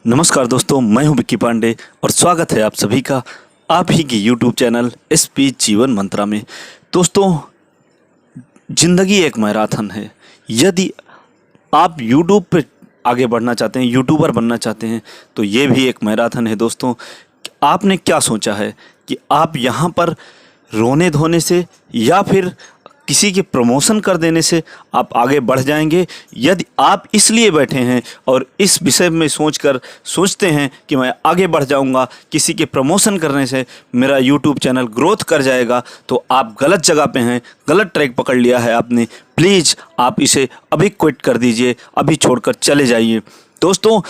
नमस्कार दोस्तों, मैं हूं विक्की पांडे और स्वागत है आप सभी का आप ही की यूट्यूब चैनल एसपी जीवन मंत्रा में। दोस्तों, जिंदगी एक मैराथन है। यदि आप यूट्यूब पे आगे बढ़ना चाहते हैं, यूट्यूबर बनना चाहते हैं, तो ये भी एक मैराथन है। दोस्तों, आपने क्या सोचा है कि आप यहाँ पर रोने धोने से या फिर किसी के प्रमोशन कर देने से आप आगे बढ़ जाएंगे? यदि आप इसलिए बैठे हैं और इस विषय में सोचते हैं कि मैं आगे बढ़ जाऊंगा, किसी के प्रमोशन करने से मेरा यूट्यूब चैनल ग्रोथ कर जाएगा, तो आप गलत जगह पे हैं, गलत ट्रैक पकड़ लिया है आपने। प्लीज़ आप इसे अभी क्विट कर दीजिए, अभी छोड़कर चले जाइए। दोस्तों,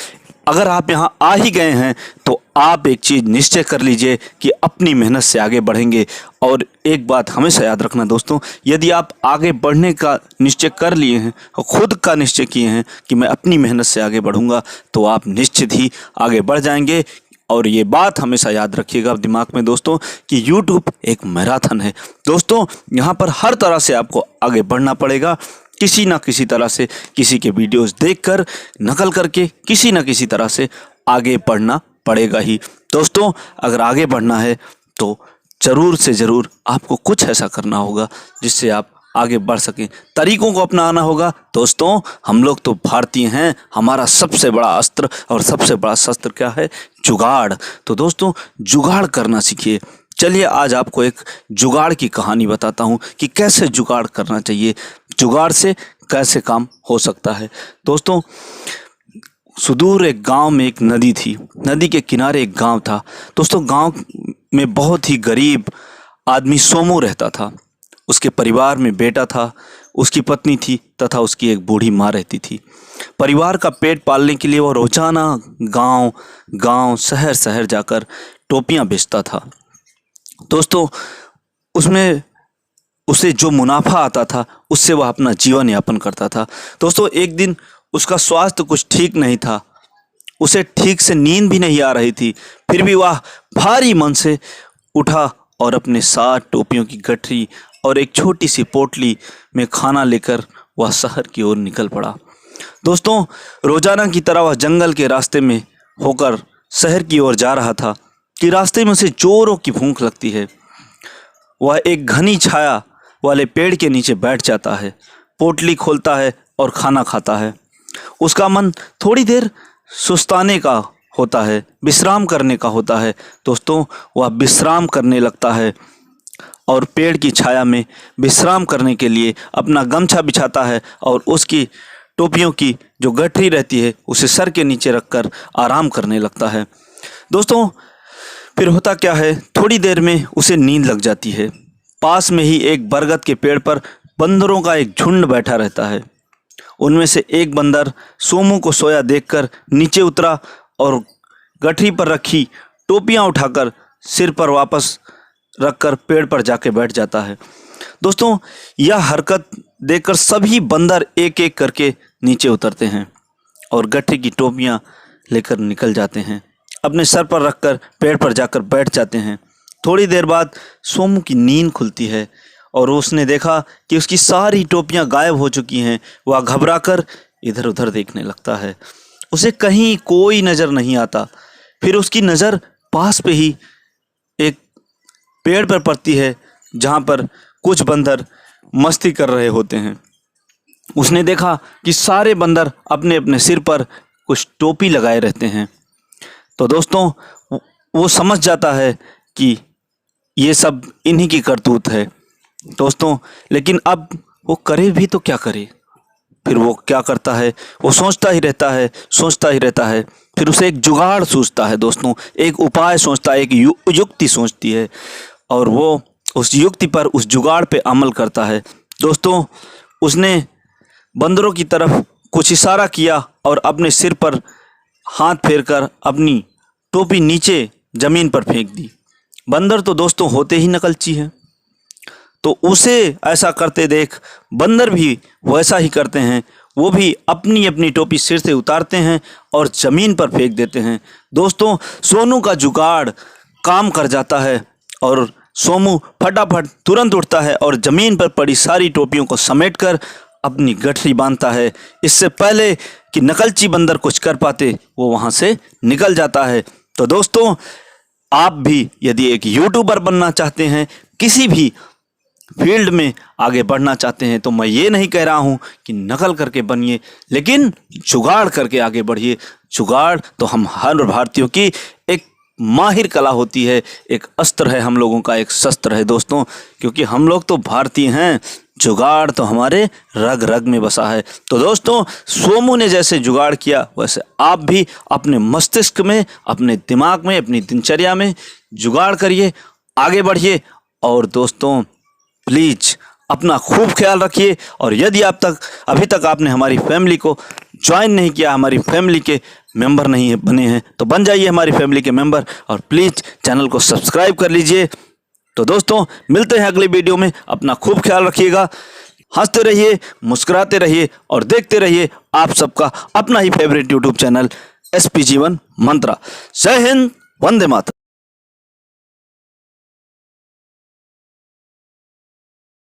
अगर आप यहाँ आ ही गए हैं तो आप एक चीज़ निश्चय कर लीजिए कि अपनी मेहनत से आगे बढ़ेंगे। और एक बात हमेशा याद रखना दोस्तों, यदि आप आगे बढ़ने का निश्चय कर लिए हैं और खुद का निश्चय किए हैं कि मैं अपनी मेहनत से आगे बढ़ूंगा, तो आप निश्चित ही आगे बढ़ जाएंगे। और ये बात हमेशा याद रखिएगा दिमाग में दोस्तों कि यूट्यूब एक मैराथन है। दोस्तों, यहाँ पर हर तरह से आपको आगे बढ़ना पड़ेगा। किसी ना किसी तरह से, किसी के वीडियोस देखकर, नकल करके, किसी ना किसी तरह से आगे बढ़ना पड़ेगा ही। दोस्तों, अगर आगे बढ़ना है तो ज़रूर से ज़रूर आपको कुछ ऐसा करना होगा जिससे आप आगे बढ़ सकें। तरीकों को अपनाना होगा। दोस्तों, हम लोग तो भारतीय हैं, हमारा सबसे बड़ा अस्त्र और सबसे बड़ा शस्त्र क्या है? जुगाड़। तो दोस्तों, जुगाड़ करना सीखिए। चलिए आज आपको एक जुगाड़ की कहानी बताता हूँ कि कैसे जुगाड़ करना चाहिए, जुगाड़ से कैसे काम हो सकता है। दोस्तों, सुदूर एक गांव में एक नदी थी। नदी के किनारे एक गांव था। दोस्तों, गांव में बहुत ही गरीब आदमी सोमू रहता था। उसके परिवार में बेटा था, उसकी पत्नी थी तथा उसकी एक बूढ़ी माँ रहती थी। परिवार का पेट पालने के लिए वो रोजाना गांव शहर शहर जाकर टोपियाँ बेचता था। दोस्तों, उसमें उसे जो मुनाफा आता था उससे वह अपना जीवन यापन करता था। दोस्तों, एक दिन उसका स्वास्थ्य कुछ ठीक नहीं था, उसे ठीक से नींद भी नहीं आ रही थी। फिर भी वह भारी मन से उठा और अपने 60 टोपियों की गठरी और एक छोटी सी पोटली में खाना लेकर वह शहर की ओर निकल पड़ा। दोस्तों, रोजाना की तरह वह जंगल के रास्ते में होकर शहर की ओर जा रहा था कि रास्ते में उसे जोरों की भूख लगती है। वह एक घनी छाया वाले पेड़ के नीचे बैठ जाता है, पोटली खोलता है और खाना खाता है। उसका मन थोड़ी देर सुस्ताने का होता है, विश्राम करने का होता है। दोस्तों, वह विश्राम करने लगता है और पेड़ की छाया में विश्राम करने के लिए अपना गमछा बिछाता है और उसकी टोपियों की जो गठरी रहती है उसे सर के नीचे रखकर आराम करने लगता है। दोस्तों, फिर होता क्या है, थोड़ी देर में उसे नींद लग जाती है। पास में ही एक बरगद के पेड़ पर बंदरों का एक झुंड बैठा रहता है। उनमें से एक बंदर सोमू को सोया देखकर नीचे उतरा और गठरी पर रखी टोपियां उठाकर सिर पर वापस रखकर पेड़ पर जाके बैठ जाता है। दोस्तों, यह हरकत देखकर सभी बंदर एक एक करके नीचे उतरते हैं और गठरी की टोपियां लेकर निकल जाते हैं, अपने सर पर रखकर पेड़ पर जाकर बैठ जाते हैं। थोड़ी देर बाद सोमू की नींद खुलती है और उसने देखा कि उसकी सारी टोपियां गायब हो चुकी हैं। वह घबराकर इधर उधर देखने लगता है, उसे कहीं कोई नज़र नहीं आता। फिर उसकी नज़र पास पे ही एक पेड़ पर पड़ती है जहाँ पर कुछ बंदर मस्ती कर रहे होते हैं। उसने देखा कि सारे बंदर अपने अपने सिर पर कुछ टोपी लगाए रहते हैं। तो दोस्तों, वो समझ जाता है कि ये सब इन्हीं की करतूत है। दोस्तों, लेकिन अब वो करे भी तो क्या करे? फिर वो क्या करता है, वो सोचता ही रहता है। फिर उसे एक जुगाड़ सूझता है। दोस्तों, एक उपाय सोचता है, एक युक्ति सोचती है और वो उस युक्ति पर, उस जुगाड़ पे अमल करता है। दोस्तों, उसने बंदरों की तरफ कुछ इशारा किया और अपने सिर पर हाथ फेरकर अपनी टोपी नीचे ज़मीन पर फेंक दी। बंदर तो दोस्तों होते ही नकलची हैं, तो उसे ऐसा करते देख बंदर भी वैसा ही करते हैं। वो भी अपनी अपनी टोपी सिर से उतारते हैं और ज़मीन पर फेंक देते हैं। दोस्तों, सोनू का जुगाड़ काम कर जाता है और सोमू फटाफट तुरंत उठता है और ज़मीन पर पड़ी सारी टोपियों को समेटकर अपनी गठरी बांधता है। इससे पहले कि नकलची बंदर कुछ कर पाते वो वहाँ से निकल जाता है। तो दोस्तों, आप भी यदि एक यूट्यूबर बनना चाहते हैं, किसी भी फील्ड में आगे बढ़ना चाहते हैं, तो मैं ये नहीं कह रहा हूँ कि नकल करके बनिए, लेकिन जुगाड़ करके आगे बढ़िए। जुगाड़ तो हम हर भारतीयों की एक माहिर कला होती है, एक अस्त्र है, हम लोगों का एक शस्त्र है दोस्तों, क्योंकि हम लोग तो भारतीय हैं। जुगाड़ तो हमारे रग रग में बसा है। तो दोस्तों, सोमू ने जैसे जुगाड़ किया, वैसे आप भी अपने मस्तिष्क में, अपने दिमाग में, अपनी दिनचर्या में जुगाड़ करिए, आगे बढ़िए। और दोस्तों, प्लीज़ अपना खूब ख्याल रखिए। और यदि अभी तक आपने हमारी फैमिली को ज्वाइन नहीं किया, हमारी फैमिली के मेंबर नहीं बने हैं, तो बन जाइए हमारी फैमिली के मेंबर और प्लीज़ चैनल को सब्सक्राइब कर लीजिए। तो दोस्तों, मिलते हैं अगली वीडियो में। अपना खूब ख्याल रखिएगा, हंसते रहिए, मुस्कुराते रहिए और देखते रहिए आप सबका अपना ही फेवरेट यूट्यूब चैनल SP जीवन मंत्रा। जय हिंद, वंदे मातरम।